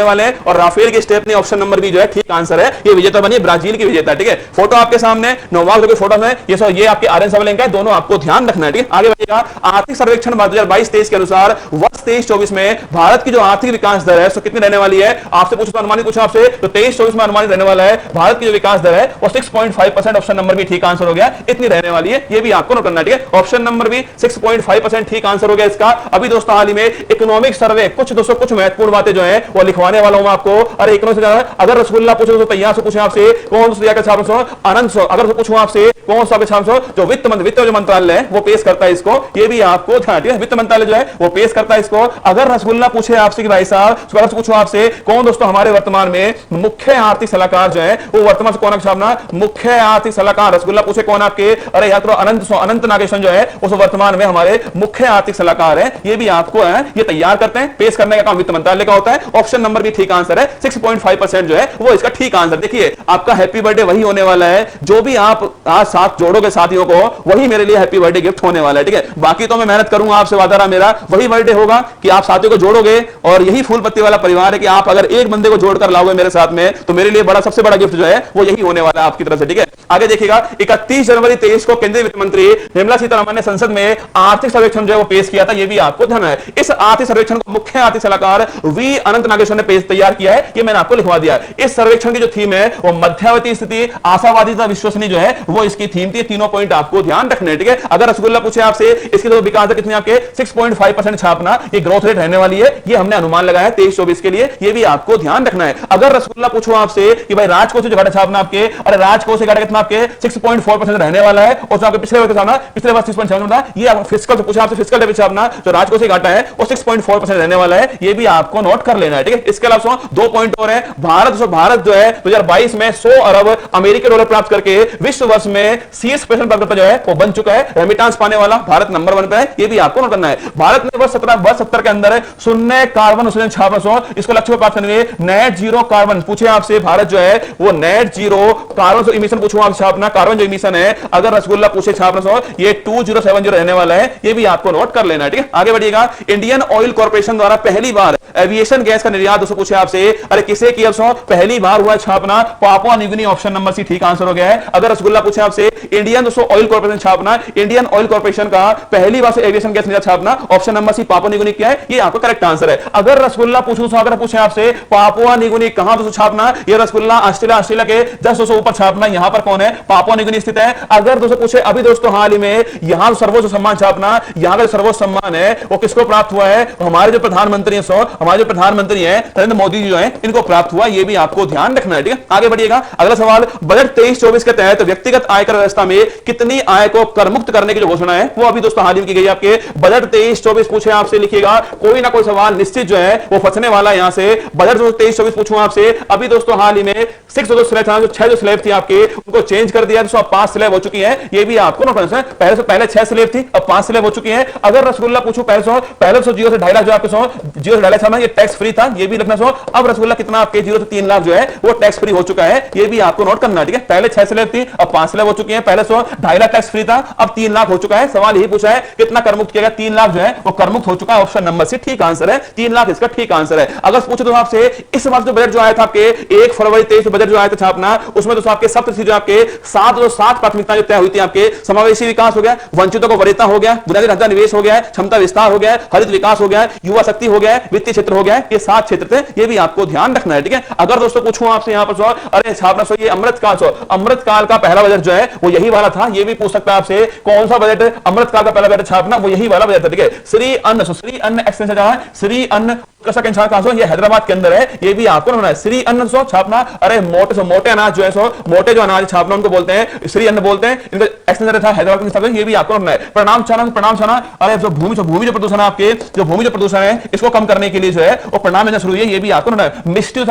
वाले हैं। और राफेल की स्टेपनी ऑप्शन नंबर बी जो है ठीक आंसर है। ये विजेता बनी ब्राजील की विजेता। ठीक है, फोटो आपके सामने नोवाक जोकोविच फोटो में, ये आपके आर्यन सबलेंक है, दोनों आपको ध्यान रखना है। ठीक है, आगे बढ़िएगा। आर्थिक सर्वेक्षण 2022-23 के अनुसार वर्ष 23-24 में भारत की जो आर्थिक विकास दर है सो कितनी रहने वाली है? आपसे पूछो तो अनुमानित पूछो आपसे, तो 23-24 में अनुमानित रहने वाला है भारत की जो विकास दर है वो 6.5%। ऑप्शन नंबर बी ठीक आंसर हो गया, इतनी रहने वाली है। ये भी आपको नोट करना है। ठीक है, ऑप्शन नंबर बी 6.5% ठीक आंसर हो गया इसका। अभी दोस्तों हाल ही में इकोनॉमिक सर्वे कुछ महत्वपूर्ण बातें जो है वो लिखवाने वाला हूं आपको। अरे इकोनॉमिक से ज्यादा अगर रसगुल्ला पूछो तो तैयार से पूछे आपसे कौन सा आनंद, अगर पूछूं आपसे कौन सा जो वित्त मंत्रालय है वो पेश करता है इसको, ये भी आपको ध्यान। वित्त मंत्रालय जो है वो पेश करता है इसको। अगर रसगुल्ला पूछे आपसे कि भाई साहब पूछो आपसे कौन दोस्तों हमारे वर्तमान में मुख्य आर्थिक सलाहकार जो है वो वर्तमान से कौन है? मुख्य आर्थिक सलाहकार रसगुल्ला पूछे कौन आपके? अरे यार तो अनंत नागेश्वर जो है उस वर्तमान में हमारे मुख्य आर्थिक सलाहकार है। ये भी आपको है ये तैयार करते हैं, पेश करने का काम वित्त मंत्रालय का होता है। ऑप्शन नंबर भी ठीक आंसर है, 6.5% जो है वो इसका ठीक आंसर। देखिए आपका हैप्पी बर्थडे वही होने वाला है, जो भी आप आज साथ जोड़ोगे साथियों को वही मेरे लिए हैप्पी बर्थडे गिफ्ट होने वाला है। ठीक है, बाकी तो मैं मेहनत करूंगा, आपसे वादा रहा मेरा वही बर्थडे होगा कि आप साथियों को जोड़ोगे। और यही फूल पत्ती वाला परिवार है कि आप अगर एक बंदे को जोड़कर लाओगे मेरे साथ में तो मेरे लिए सबसे बड़ा गिफ्ट जो है वो यही होने वाला है आपकी तरफ से। ठीक है, आगे देखिएगा। 31 जनवरी 23 को केंद्रीय वित्त मंत्री निर्मला सीतारमण ने संसद में आर्थिक सर्वेक्षण जो है वो पेश किया था। ये भी आपको ध्यान है। इस आर्थिक सर्वेक्षण को मुख्य आर्थिक सलाहकार वी अनंत नागेश्वर ने तैयार किया है। ये मैंने आपको लिखवा दिया। इस सर्वेक्षण की जो थीम है वो मध्यावधि स्थिति, आशावादी तथा विश्वसनीय जो है वो इसकी थीम थी। तीनों पॉइंट आपको ध्यान रखने। ठीक है, अगर रसगुल्ला पूछे आपसे इसकी तो विकास दर कितनी आपके 6.5% छापना, ये ग्रोथ रेट रहने वाली है। ये हमने अनुमान लगाया 23-24 के लिए, ये भी आपको ध्यान रखना है। अगर रसगुल्ला पूछो आपसे कि भाई राजकोष से घाटा छापना आपके, अरे राजकोष से घाटा कितना आपके 6.4% रहने वाला है। और आपके पिछले वर्ष छापना, पिछले वर्ष 6.7 था। ये फिस्कल से पूछा आपसे फिस्कल डेबिट छापना जो राजकोष से घाटा है वो 6.4% रहने वाला है। ये भी आपको नोट कर लेना है। ठीक है, इसके अलावा 2 पॉइंट और है। भारत जो है 2022 में 100 अरब अमेरिकी डॉलर प्राप्त करके विश्व वर्ष में शीर्ष पोजीशन प्राप्त जो है वो बन चुका है। रेमिटेंस पाने वाला भारत नंबर 1 पे है। ये भी आपको नोट करना है। भारत ने वर्ष 70 के अंदर शून्य कार्बन उत्सर्जन छापना इसको लक्ष्य प्राप्त करने नेट जीरो कार्बन पूछे आपसे, भारत जो है वो नेट जीरो कार्बन इमिशन पूछो आप छापना, कार्बन जो इमिशन है अगर रसगुल्ला पूछे छापना ये 2070 रहने वाला है। ये भी आपको नोट कर लेना है। ठीक है, आगे बढ़िएगा। इंडियन ऑयल कॉर्पोरेशन द्वारा पहली बार एविएशन गैस का निर्यात दोस्तों पूछे आपसे, अरे किसे किया पहली बार हुआ छापना? Papua New Guinea. Option number C ठीक आंसर हो गया है। अगर रसगुल्ला पूछे आपसे इंडियन दोस्तों ऑयल कॉर्पोरेशन छापना, इंडियन ऑयल कॉर्पोरेशन का पहली बार से एविएशन गैस निर्यात छापना, option number C Papua New Guinea क्या है? ये आपका करेक्ट आंसर है। अगर रसगुल्ला पूछूं तो अगर पूछे आपसे पापुआ न्यू गिनी कहां दोस्तों छापना, ये रसगुल्ला ऑस्ट्रेलिया के जस्ट दोस्तों ऊपर छापना। यहां पर कौन है? पापुआ न्यू गिनी स्थित है। अगर दोस्तों पूछे अभी दोस्तों हाल ही में यहां सर्वोच्च सम्मान छापना, यहां का सर्वोच्च सम्मान है वो किसको प्राप्त हुआ है? हमारे जो प्रधानमंत्री है हमारे जो प्रधानमंत्री हैं नरेंद्र मोदी जी जो है इनको प्राप्त हुआ। ये भी आपको ध्यान रखना है। ठीक है, आगे बढ़िएगा। अगला सवाल, बजट 23-24 के तहत व्यक्तिगत आयकर व्यवस्था में कितनी आय को कर मुक्त करने की जो घोषणा है वो अभी दोस्तों हाल ही में की गई। आपके बजट 23-24 पूछे आपसे लिखिएगा, कोई ना कोई सवाल निश्चित जो है वो फंसने वाला है। यहां से बजट 23-24 पूछूं आपसे, अभी दोस्तों हाल ही में 6 जो स्लैब थी आपके उनको चेंज कर दिया, 5 स्लैब हो चुकी है। ये भी आपको नोट करना है। पहले 6 स्लैब थी, अब 5 स्लैब हो चुकी है। अगर रसगुल्ला पूछूं पहले 0 से 2.5 लाख जो आपके 0 से 2.5 लाख ये टैक्स फ्री था, ये भी लिखना। अब रसगुल्ला कितना आपके 0 से 3 लाख जो है वो टैक्स फ्री हो चुका है। ये भी आपको नोट करना है। ठीक है, पहले 6 स्लैब थी, अब 5 स्लैब हो चुकी है। पहले 2.5 लाख टैक्स फ्री था, अब 3 लाख हो चुका है। सवाल यही पूछा है कितना कर मुक्त किया गया? 3 लाख जो है वो कर मुक्त हो चुका है। ऑप्शन नंबर सी ठीक आंसर है, 3 लाख इसका ठीक आंसर है। अगर पूछे तो आपसे इस वर्ष जो बजट जो आया था आपके 1 फरवरी 23 बजट जो आया था छापना, उसमें दोस्तों आपके सप्तऋषि जो आपके 7 प्राथमिकता जो तय हुई थी आपके, समावेशी विकास हो गया, वंचितों को वरीयता हो गया, बुनियादी ढांचा निवेश हो गया, क्षमता विस्तार हो गया, हरित विकास हो गया, युवा शक्ति हो गया, वित्तीय क्षेत्र हो गया। ये 7 क्षेत्र थे, ये भी आपको ध्यान रखना है। ठीक है, अगर दोस्तों पूछूं आपसे यहां पर अरे छापना ये अमृतकाल का पहला बजट जो है वो यही वाला था। ये भी पूछ सकता है आपसे कौन सा बजट अमृतकाल का पहला बजट छापना, वो यही वाला बजट था। ठीक है, श्री अन्न एक्सटेंशन जहां श्री अन्न ये हैदराबाद के अंदर है। ये भी आपको होना है। श्री अन्न छापना, अरे मोटे से मोटे अनाज जो है मोटे जो अनाज छापना उनको बोलते हैं श्री अन्न बोलते हैं। इनका एक्सटेंशन था हैदराबाद में। ये भी आपको होना है। प्रणाम छाना, अरे जो भूमि जो प्रदूषण है आपके, जो भूमि जो प्रदूषण है इसको कम करने के लिए जो है वो प्रणाम योजना शुरू है। ये भी आपको होना है। मिष्टी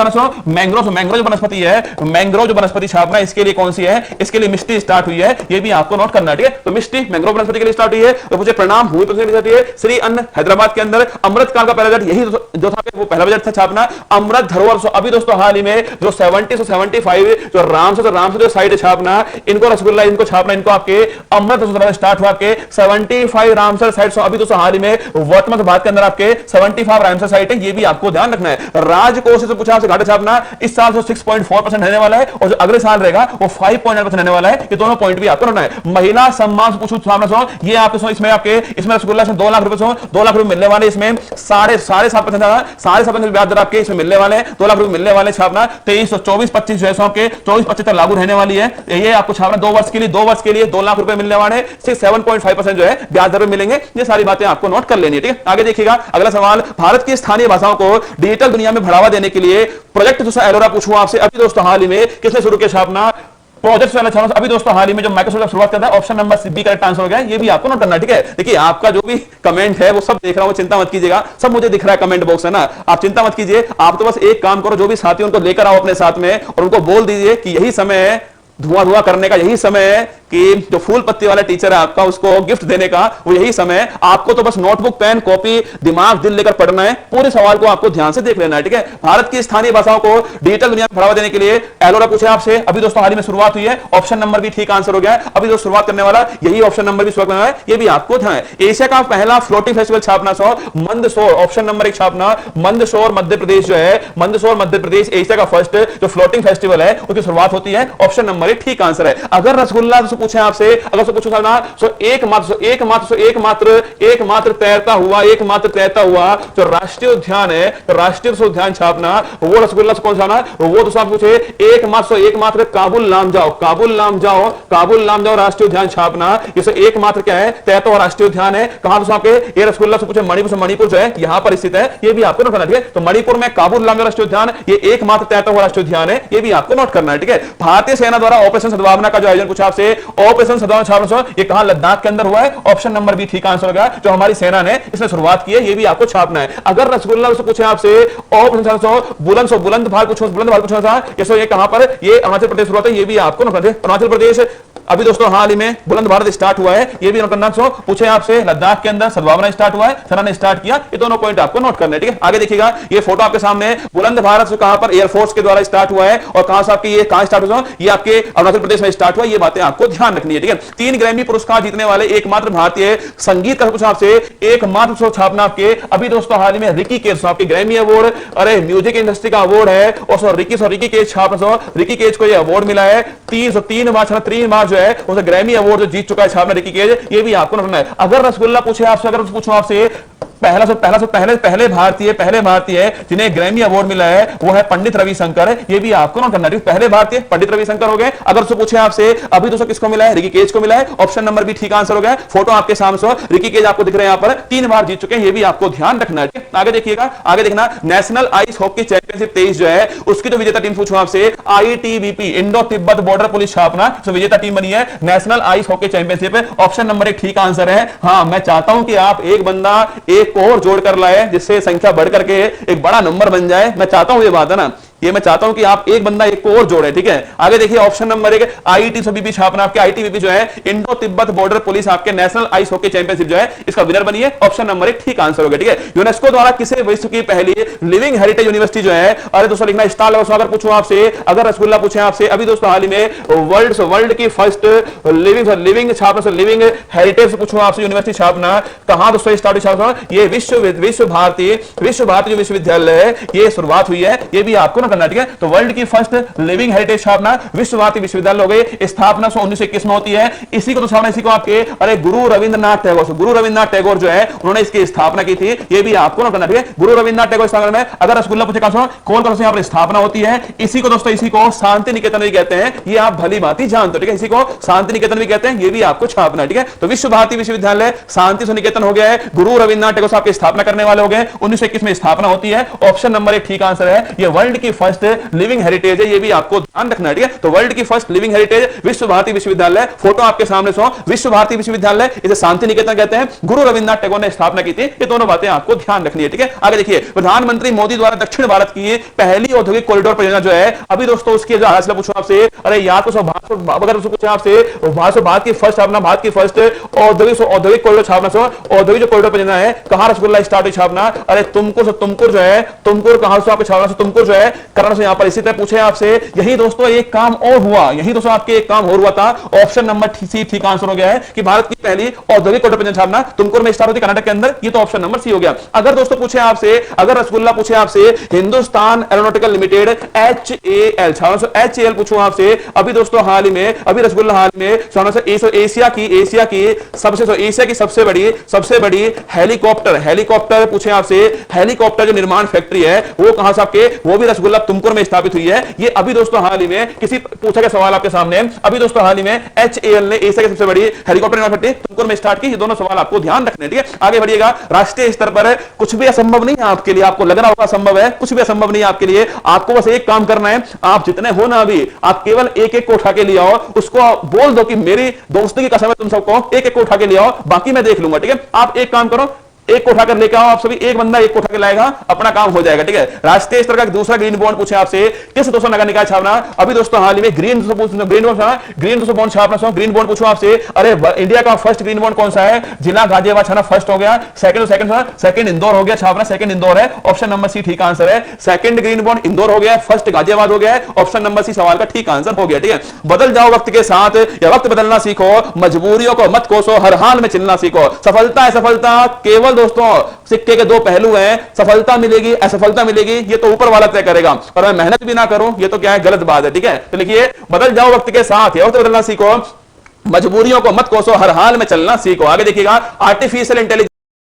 मैंग्रोव जो वनस्पति है, मैंग्रोव जो वनस्पति छापना इसके लिए कौन सी है? इसके लिए मिष्टी स्टार्ट हुई है। ये भी आपको नोट करना है। ठीक है, तो मिष्टी मैंग्रोव वनस्पति के लिए स्टार्ट हुई है। तो मुझे प्रणाम भूमि प्रदूषण के लिए श्री अन्न हैदराबाद के अंदर। अमृतकाल का पहला बजट यही जो था वो पहला बजट था छापना। अमृत धरोहर अभी दोस्तों हाल ही में जो 70 से 75 जो राम से जो साइड छापना, इनको रसगुल्ला इनको छापना, इनको आपके अमृत स्टार्ट हुआ आपके 75 रामसर साइड। अभी दोस्तों हाल ही में वर्तमान भारत के अंदर आपके 75 रामसर साइट है। ये भी आपको ध्यान रखना है। है। राजकोष से पूछा आपसे घाटा छापना, इस साल से 6.4% रहने वाला है और जो अगले साल रहेगा वो 5.9% रहने वाला है। ये दोनों पॉइंट भी आपको रखना है। महिला सम्मान से पूछो छापना सो, ये आपके इसमें रसगुल्ला से 2 लाख रुपए 2 लाख रुपए मिलने वाले, इसमें 7.5% ब्याज दर आपके इसमें मिलने वाले हैं, 2 लाख रुपए मिलने वाले छापना। 23-24-25 जो है के 24-25 तक लागू रहने वाली है। ये आपको छापना 2 वर्ष के लिए 2 लाख रुपए मिलने वाले, 7.5% जो है ब्याज दर मिलेंगे। ये सारी बातें आपको नोट कर लेनी है, ठीक है। आगे देखिएगा अगला सवाल, भारत की स्थानीय भाषाओं को डिजिटल दुनिया में बढ़ावा देने के लिए प्रोजेक्ट जो एलोरा पूछूं आपसे, अभी दोस्तों हाल ही में किसने शुरू किया छापना? प्रोजेक्ट अभी दोस्तों हाल ही में जो माइक्रोसॉफ्ट शुरुआत करता है। Option number B correct answer हो गया। ये भी आपको नोट करना है, ठीक है। देखिए आपका जो भी कमेंट है वो सब देख रहा हूं, चिंता मत कीजिएगा, सब मुझे दिख रहा है कमेंट बॉक्स है ना, आप चिंता मत कीजिए। आप तो बस एक काम करो, जो भी साथी उनको लेकर आओ अपने साथ में और उनको बोल दीजिए कि यही समय है धुआं करने का, यही समय है कि जो फूल पत्ती वाला टीचर है आपका उसको गिफ्ट देने का, वो यही समय है। आपको तो बस नोटबुक पेन कॉपी दिमाग दिल लेकर पढ़ना है, पूरे सवाल को आपको ध्यान से देख लेना है, ठीक है। भारत की स्थानीय भाषाओं को डिजिटल दुनिया में बढ़ावा देने के लिए एलोरा पूछे आपसे, अभी दोस्तों हाल ही में शुरुआत हुई है। ऑप्शन नंबर भी ठीक आंसर हो गया है। अभी जो शुरुआत करने वाला यही ऑप्शन नंबर भी शुरुआत करने वाला है, ये भी आपको ध्यान है। एशिया का पहला फ्लोटिंग फेस्टिवल छापना सो मंदसौर, ऑप्शन नंबर 1 छापना मंदसौर मध्य प्रदेश जो है, मंदसौर मध्य प्रदेश एशिया का फर्स्ट जो फ्लोटिंग फेस्टिवल है उसकी शुरुआत होती है। ऑप्शन नंबर 1 ठीक आंसर है। अगर रसगुल्ला से पूछे आपसे, अगर से पूछो ना सो एकमात्र तैरता हुआ जो राष्ट्रीय उद्यान है, तो राष्ट्रीय उद्यान छापना, वो रसगुल्ला से कौन सा ना, वो तो पूछे एकमात्र काबुल नाम जाओ राष्ट्रीय उद्यान छापना। इसे एकमात्र क्या है? तैरता हुआ राष्ट्रीय उद्यान है। कहां से आपके ये रसगुल्ला से पूछे मणिपुर से, मणिपुर जो है यहां पर स्थित है, ये भी आपको नोट करना, ठीक है। तो मणिपुर में काबुल नाम राष्ट्रीय उद्यान, ये एकमात्र तैरता हुआ राष्ट्रीय उद्यान है, ये भी आपको नोट करना है, ठीक है। भारतीय सेना द्वारा ऑपरेशन सद्भावना का जो आयोजन पूछा आपसे, ऑपरेशन सद्भावना छापना, ये कहां? लद्दाख के अंदर हुआ है। ऑप्शन नंबर बी ठीक आंसर होगा। जो हमारी सेना ने इसने शुरुआत की है, ये भी आपको छापना है। अगर रसगुल्ला से पूछे आपसे ऑपरेशन बुलंद भारत पूछना था, ये कहां पर? ये अरुणाचल प्रदेश शुरुआत है, ये भी आपको नोट करना है। अरुणाचल प्रदेश अभी दोस्तों हाल ही में बुलंद भारत स्टार्ट हुआ है, ये भी नोट करना। पूछे आपसे लद्दाख के अंदर सद्भावना स्टार्ट हुआ है, सेना ने स्टार्ट किया, ये दोनों पॉइंट आपको नोट करना है, ठीक है। आगे देखिएगा ये फोटो आपके सामने, बुलंद भारत से कहां पर? एयरफोर्स के द्वारा स्टार्ट हुआ है और कहां से आपकी ये कहां स्टार्ट हुआ? ये आपके अरुणाचल प्रदेश में स्टार्ट हुआ। ये बातें आपको ध्यान रखनी है, ठीक है। 3 ग्रैमी पुरस्कार जीतने वाले एकमात्र भारतीय संगीत का पूछा आपसे, एकमात्र छापना आपके, अभी दोस्तों हाल ही में रिकी केज आपके ग्रैमी अवार्ड, अरे म्यूजिक इंडस्ट्री का अवार्ड है और रिकी केज छापना, रिकी केज को यह अवार्ड मिला है। 3 बार जो है उसे ग्रैमी अवार्ड जो जीत चुका है छापना रिकी केज, ये भी आपको नोट करना है। अगर रसगुल्ला पूछे आपसे, अगर पूछूं आपसे पहले भारतीय जिन्हें ग्रैमी अवार्ड मिला है वो है पंडित रविशंकर, ये भी आपको नोट करना है। पहले भारतीय पंडित रविशंकर हो गए। अगर उससे पूछे आपसे अभी दोस्तों किसको मिला है? रिकी केज को मिला है। ऑप्शन नंबर भी ठीक आंसर हो गया। फोटो आपके सामने रिकी केज आपको दिख रहे हैं, यहाँ पर 3 बार जीत चुके हैं, ये भी आपको ध्यान रखना है। आगे देखिएगा, आगे देखना, नेशनल आइस हॉकी चैंपियनशिप 23 जो है उसकी जो विजेता टीम पूछूं आपसे, ITBP Indo Tibet border police छापना जो विजेता टीम बनी है national ice hockey championship. Option number 1 ठीक आंसर है। हाँ, मैं चाहता हूं कि आप एक बंदा एक और जोड़ कर लाए जिससे संख्या बढ़ करके एक बड़ा नंबर बन जाए। मैं चाहता हूं ये बात है ना, ये मैं चाहता हूं कि आप एक बंदा एक को और जोड़े, ठीक है। आगे देखिए ऑप्शन नंबर 1 ITBP छापना, आपके ITBP जो है इंडो तिब्बत बॉर्डर पुलिस आपके नेशनल आइस हॉकी चैंपियनशिप जो है इसका विनर बनी है। ऑप्शन नंबर 1 ठीक आंसर हो गया, ठीक है। यूनेस्को द्वारा किसे विश्व की पहली लिविंग हेरिटेज यूनिवर्सिटी जो है, अरे दोस्तों लिखना स्टार लगाओ। अगर पूछूं आपसे, अगर रसगुल्ला पूछे आपसे, अभी दोस्तों हाल ही में वर्ल्ड की फर्स्ट लिविंग छापना, लिविंग हेरिटेज पूछूं आपसे यूनिवर्सिटी छापना, कहां दोस्तों स्टार्ट छापना? ये विश्व भारती जो विश्वविद्यालय है ये शुरुआत हुई है, ये भी आपको ना करना, ठीक है। तो वर्ल्ड की फर्स्ट लिविंग हेरिटेज छापना विश्व भारती विश्वविद्यालय हो गई। स्थापना 1921 में होती है। इसी को तो छापना, इसी को आपके अरे गुरु रविंद्रनाथ टैगोर जो है उन्होंने इसकी स्थापना की थी, ये भी आपको ना करना, ठीक है। गुरु रविंद्रनाथ टैगोर स्थापना में अगर रसगुल्ला पूछे कौन कौन से यहाँ पर स्थापना होती है, इसी को दोस्तों इसी को शांति निकेतन भी कहते हैं, ये आप भली बात ही जानते हो, ठीक है। इसी को शांति निकेतन भी कहते हैं, ये भी आपको छापना, ठीक है। तो विश्व भारती विश्वविद्यालय शांति से निकेतन हो गया है। गुरु रविंद्रनाथ टैगोर साहब की स्थापना करने वाले हो गए। 1921 में स्थापना होती है। ऑप्शन नंबर 1 ठीक आंसर है। ये वर्ल्ड की फर्स्ट लिविंग हेरिटेज है, ये भी आपको ध्यान रखना है, ठीक है। तो वर्ल्ड की फर्स्ट लिविंग हेरिटेज विश्व भारती विश्वविद्यालय, फोटो आपके सामने विश्व भारती विश्वविद्यालय, इसे शांति निकेतन कहते हैं। गुरु रविंद्रनाथ टैगोर ने स्थापना की थी। ये दोनों बातें आपको ध्यान रखनी है, ठीक है। आगे देखिए, प्रधानमंत्री मोदी द्वारा दक्षिण भारत की पहली औद्योगिक कॉरिडोर परियोजना जो है, अभी दोस्तों उसकी जो हासिल पूछो आपसे, अरे यार तो अगर पूछे आपसे भारत की फर्स्ट छापना, भारत की फर्स्ट औद्योगिक कॉरिडोर छापना, औद्योगिक कॉरिडोर परियोजना है, कहां रसगुल्ला स्टार्ट हुई छापना? अरे तुमकुर जो है, तुमकुर कहां से आपको छापना? तुमकुर जो है कारण से यहां पर इसी तरह पूछे आपसे, यही दोस्तों एक काम और हुआ, यही दोस्तों आपके एक काम और हुआ था। ऑप्शन नंबर सी ठीक आंसर हो गया है कि भारत की पहली औद्योगिक कोटो पेंशन छापना तुमकुर में स्टार्ट होती कर्नाटक के अंदर, ये तो ऑप्शन नंबर सी हो गया। अगर दोस्तों पूछे आपसे, अगर रसगुल्ला पूछे आपसे Hindustan aeronautical limited HAL, HAL पूछूं आपसे, अभी दोस्तों हाल ही में, अभी रसगुल्ला हाल में एशिया की सबसे बड़ी हेलीकॉप्टर पूछे आपसे, हेलीकॉप्टर जो निर्माण फैक्ट्री है वो कहां से आपके, वो भी रसगुल्ला तुमकुर में स्थापित हुई है। ये अभी दोस्तों हाल ही में किसी पूछा गया सवाल आपके सामने, अभी दोस्तों हाल ही में HAL ने एशिया की सबसे बड़ी हेलीकॉप्टर निर्माण फैक्ट्री तुमकुर में स्टार्ट की। ये दोनों सवाल आपको ध्यान रखने, ठीक है। आगे बढ़िएगा। राष्ट्रीय स्तर पर कुछ भी असंभव नहीं है आपके लिए, आपको लग रहा होगा संभव है, कुछ भी असंभव नहीं है आपके लिए। आपको बस एक काम करना है, आप जितने हो ना अभी, आप केवल एक एक को उठा के ले आओ, उसको बोल दो कि मेरी दोस्ती की कसम है, तुम सबको एक एक को उठा के ले आओ, बाकी मैं देख लूंगा, ठीक है। आप एक काम करो, एक को उठाकर लेकर आओ, आप सभी एक बंदा एक को उठाकर लाएगा, अपना काम हो जाएगा, ठीक है। राष्ट्रीय स्तर का दूसरा ग्रीन बॉन्ड पूछे आपसे, किस दोस्तों नगर निकाय छापना, अभी दोस्तों हाल ही में ग्रीन बॉन्ड छापना, ग्रीन बॉन्ड पूछो आपसे। अरे इंडिया का फर्स्ट ग्रीन बॉन्ड कौन सा है, जिला गाजियाबाद छापना फर्स्ट हो गया, सेकंड इंदौर हो गया छापना, सेकंड इंदौर है, ऑप्शन नंबर सी ठीक आंसर है। सेकंड ग्रीन बॉन्ड इंदौर हो गया, फर्स्ट गाजियाबाद हो गया, ऑप्शन नंबर सी सवाल का ठीक आंसर हो गया, ठीक है। बदल जाओ वक्त के साथ, या वक्त बदलना सीखो, मजबूरियों को मत कोसो, हर हाल में चलना सीखो। सफलता है सफलता केवल दोस्तों सिक्के के दो पहलू हैं, सफलता मिलेगी असफलता मिलेगी, ये तो ऊपर वाला तय करेगा, और मैं मेहनत भी ना करूं ये तो क्या है, गलत बात है, ठीक है। तो लिखिए, बदल जाओ वक्त के साथ, या वक्त बदलना सीखो, मजबूरियों को मत कोसो, हर हाल में चलना सीखो। आगे देखिएगा, आर्टिफिशियल इंटेलिजेंस